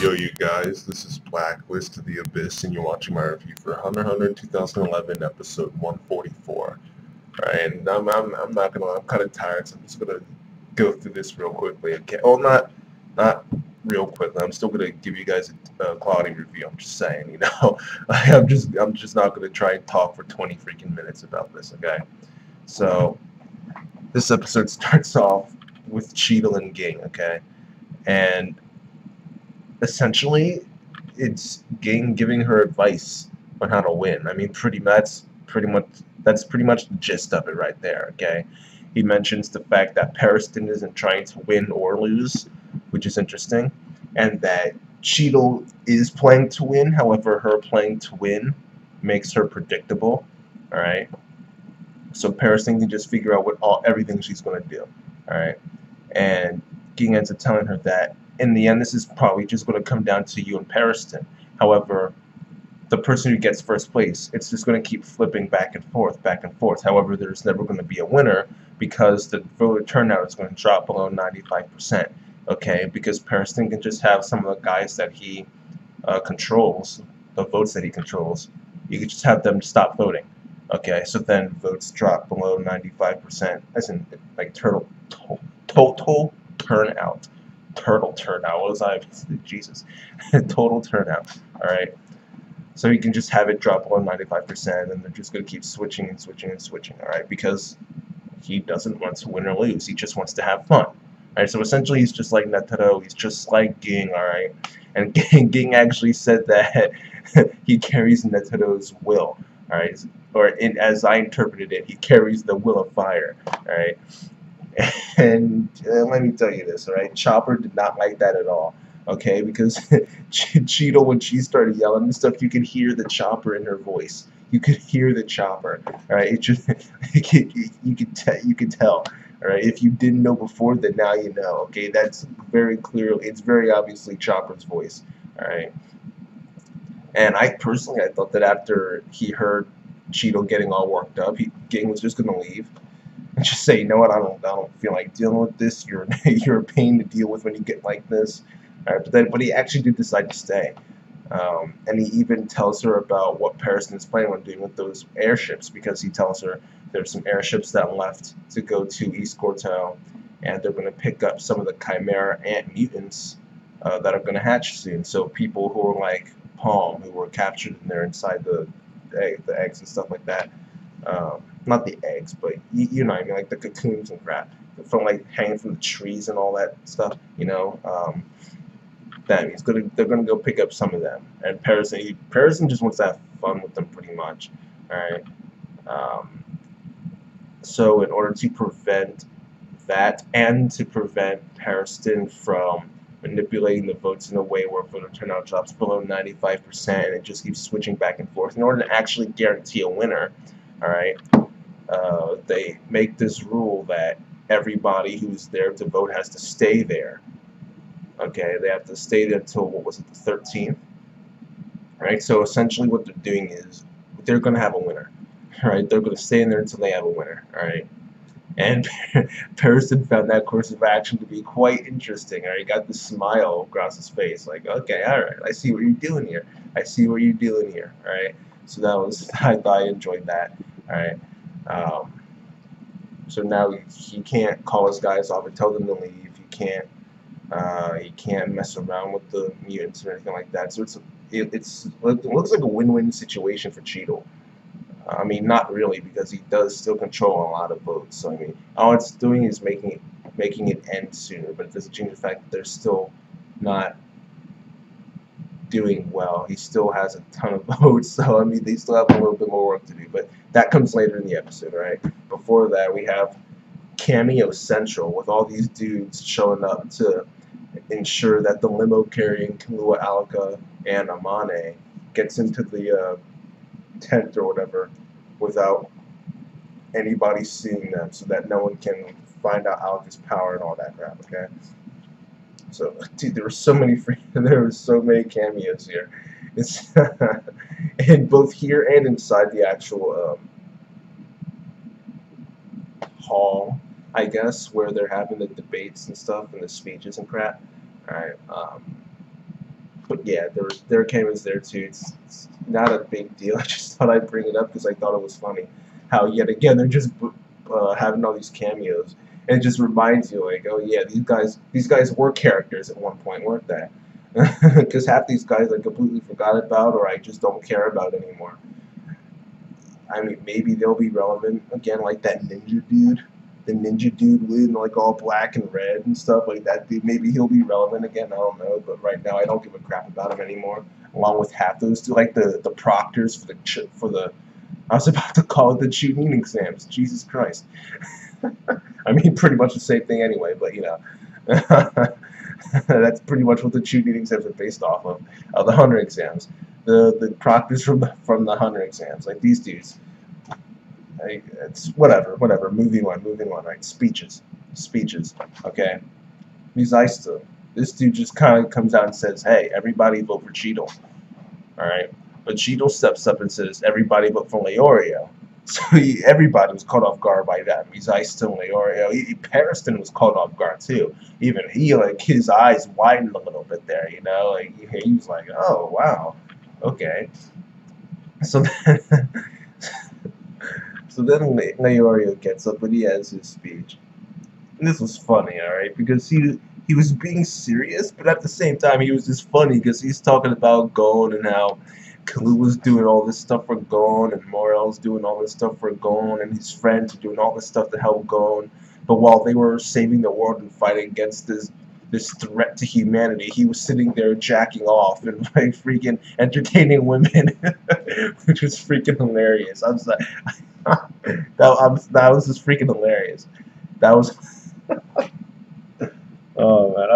Yo, you guys, this is Blacklist to the Abyss, and you're watching my review for Hunter x Hunter 2011, episode 144. Alright, and I'm not gonna, I'm kind of tired, so I'm just gonna go through this real quickly. Okay, well, not real quickly. I'm still gonna give you guys a quality review. I'm just saying, you know, I'm just not gonna try and talk for 20 freaking minutes about this. Okay, so this episode starts off with Cheadle and Ging. Okay, and essentially, it's Ging giving her advice on how to win. I mean, that's pretty much the gist of it right there. Okay, he mentions the fact that Pariston isn't trying to win or lose, which is interesting, and that Cheadle is playing to win. However, her playing to win makes her predictable. All right, so Pariston can just figure out everything she's going to do. All right, and Ging ends up telling her that in the end, this is probably just going to come down to you and Pariston. However, the person who gets first place, it's just going to keep flipping back and forth, back and forth. However, there's never going to be a winner because the voter turnout is going to drop below 95%. Okay, because Pariston can just have some of the guys that he controls, the votes that he controls, you can just have them stop voting. Okay, so then votes drop below 95%, as in like total turnout. Turtle turnout. What was I? Jesus. Total turnout. Alright. So you can just have it drop below 95%, and they're just going to keep switching and switching and switching. Alright. Because he doesn't want to win or lose. He just wants to have fun. Alright. So essentially, he's just like Netero. He's just like Ging. Alright. And Ging actually said that he carries Netero's will. Alright. As I interpreted it, he carries the will of fire. Alright. And let me tell you this, alright? Chopper did not like that at all, okay? Because Cheadle, when she started yelling and stuff, you could hear the Chopper in her voice. You could hear the Chopper, alright? It just, you could tell, alright? If you didn't know before, then now you know, okay? That's very clearly, it's very obviously Chopper's voice, alright? And I thought that after he heard Cheadle getting all worked up, Ging was just gonna leave. And just say, you know what, I don't feel like dealing with this. You're a pain to deal with when you get like this. But he actually did decide to stay. And he even tells her about what Pariston is planning on doing with those airships, because he tells her there's some airships that left to go to East Corto, and they're going to pick up some of the Chimera ant mutants that are going to hatch soon. So people who are like Palm, who were captured and they're inside the eggs and stuff like that. Not the eggs, but you know what I mean, like the cocoons and crap, from like hanging from the trees and all that stuff, you know. They're gonna go pick up some of them, and Pariston just wants to have fun with them pretty much. All right. So in order to prevent that, and to prevent Pariston from manipulating the votes in a way where voter turnout drops below 95% and it just keeps switching back and forth, in order to actually guarantee a winner, all right, they make this rule that everybody who's there to vote has to stay there. Okay, they have to stay there until, what was it, the 13th? Right, so essentially what they're doing is they're going to have a winner. Right, they're going to stay in there until they have a winner. All right, and Pariston found that course of action to be quite interesting. All right, he got this smile across his face, like, okay, all right, I see what you're doing here. I see what you're doing here. All right, so I thought I enjoyed that. All right. So now he can't call his guys off and tell them to leave. He can't mess around with the mutants or anything like that. So it looks like a win-win situation for Cheadle. I mean, not really, because he does still control a lot of votes. So I mean, all it's doing is making it end sooner, but it doesn't change the fact that they're still not doing well. He still has a ton of votes, so I mean, they still have a little bit more work to do, but that comes later in the episode, right? Before that, we have Cameo Central, with all these dudes showing up to ensure that the limo carrying Kalua Alka and Amane gets into the tent or whatever without anybody seeing them, so that no one can find out Alka's power and all that crap, okay? So, dude, there were so many cameos here. It's and both here and inside the actual hall, I guess, where they're having the debates and stuff and the speeches and crap. All right. But yeah, there cameos there too. It's not a big deal. I just thought I'd bring it up because I thought it was funny how yet again they're just having all these cameos, and it just reminds you like, oh yeah, these guys were characters at one point, weren't they? Because half these guys I completely forgot about or I just don't care about anymore. I mean, maybe they'll be relevant again, like that ninja dude. The ninja dude with like all black and red and stuff like that dude. Maybe he'll be relevant again. I don't know, but right now I don't give a crap about him anymore. Along with half those two, like the proctors for the. I was about to call it the tuning exams. Jesus Christ. I mean, pretty much the same thing anyway, but you know. That's pretty much what the tuning exams are based off of the hunter exams. The proctors from the hunter exams, like these dudes. It's whatever. Moving on. Right? Speeches. Okay. Misaista. This dude just kind of comes out and says, "Hey, everybody vote for Cheadle." All right. But Cheadle steps up and says, "Everybody vote for Leorio." So everybody was caught off guard by that. Misaista and Leorio. Pariston was caught off guard too. Even he, like, his eyes widened a little bit there. You know, like he was like, "Oh wow, okay." So then. So then Leorio gets up and he has his speech. And this was funny, alright, because he was being serious, but at the same time he was just funny because he's talking about Gon and how Kaluuya's doing all this stuff for Gon and Morel's doing all this stuff for Gon and his friends are doing all this stuff to help Gon. But while they were saving the world and fighting against this threat to humanity, he was sitting there jacking off and like freaking entertaining women, which was freaking hilarious. I was like, that was just freaking hilarious. That was. Oh man,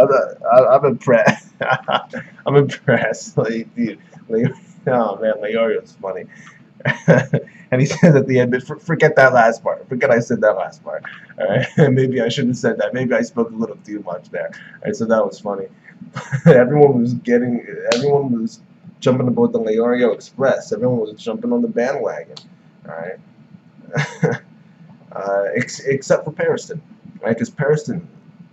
I'm impressed. I'm impressed. Like, dude, oh man, Leorio's funny. And he says at the end, but forget that last part. Forget I said that last part. All right, maybe I shouldn't have said that. Maybe I spoke a little too much there. All right, so that was funny. Everyone was jumping aboard the Leorio Express. Everyone was jumping on the bandwagon. All right, except for Pariston, right? Because Pariston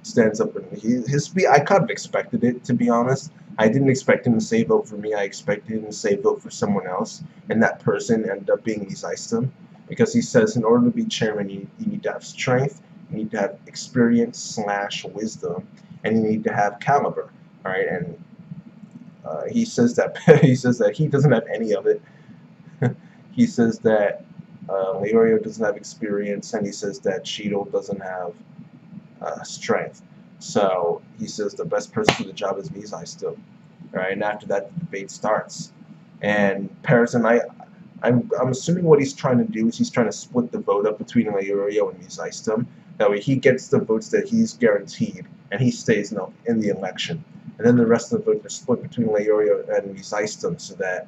stands up and his speech. I kind of expected it, to be honest. I didn't expect him to say vote for me. I expected him to say vote for someone else, and that person ended up being Misaista, because he says in order to be chairman, you need to have strength, you need to have experience / wisdom, and you need to have caliber. All right, and he says that he doesn't have any of it. He says that Leorio doesn't have experience, and he says that Cheadle doesn't have strength. So he says the best person for the job is Misaista. Right, and after that the debate starts. And Pariston, I'm assuming what he's trying to do is he's trying to split the vote up between Leorio and Misaista. That way he gets the votes that he's guaranteed, and he stays in the election. And then the rest of the votes are split between Leorio and Misaista, so that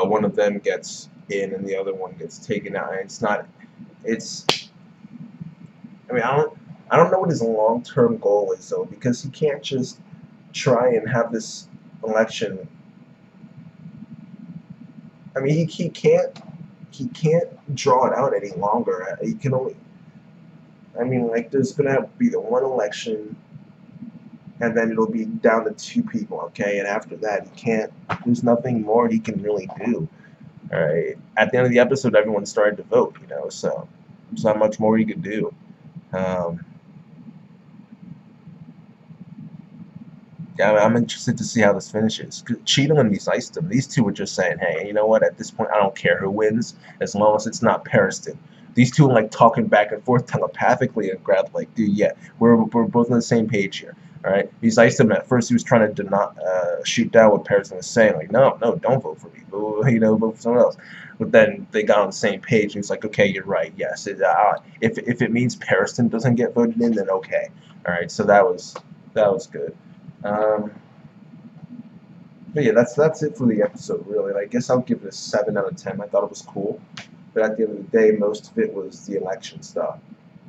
one of them gets in and the other one gets taken out. And I mean, I don't know what his long-term goal is, though, because he can't just try and have this election. I mean, he can't draw it out any longer. He can only. I mean, like, there's gonna have to be the one election, and then it'll be down to 2 people, okay? And after that, he can't. There's nothing more he can really do. All right. At the end of the episode, everyone started to vote, you know, so there's not much more he could do. Yeah, I'm interested to see how this finishes. Cheadle and Misaista, these two were just saying, hey, you know what, at this point, I don't care who wins, as long as it's not Pariston. These two are like talking back and forth telepathically and grab like, dude, yeah, we're both on the same page here. All right, Misaista, at first he was trying to shoot down what Pariston was saying, like, no, don't vote for me, you know, vote for someone else. But then they got on the same page, and he's like, okay, you're right, yes. If it means Pariston doesn't get voted in, then okay. All right, so that was good. But yeah, that's it for the episode, really. I guess I'll give it a 7 out of 10. I thought it was cool, but at the end of the day, most of it was the election stuff.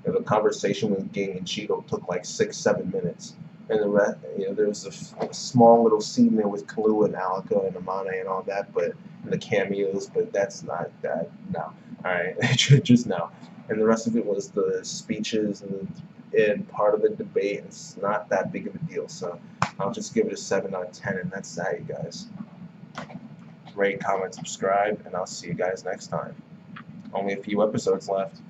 You know, the conversation with Ging and Cheadle took like 6-7 minutes, and the rest, you know, there was a small little scene there with Kaluuya and Alaka and Amane and all that, but and the cameos, but that's not that. No, all right, just no. And the rest of it was the speeches and part of the debate. It's not that big of a deal, so I'll just give it a 7 out of 10, and that's that, you guys. Rate, comment, subscribe, and I'll see you guys next time. Only a few episodes left.「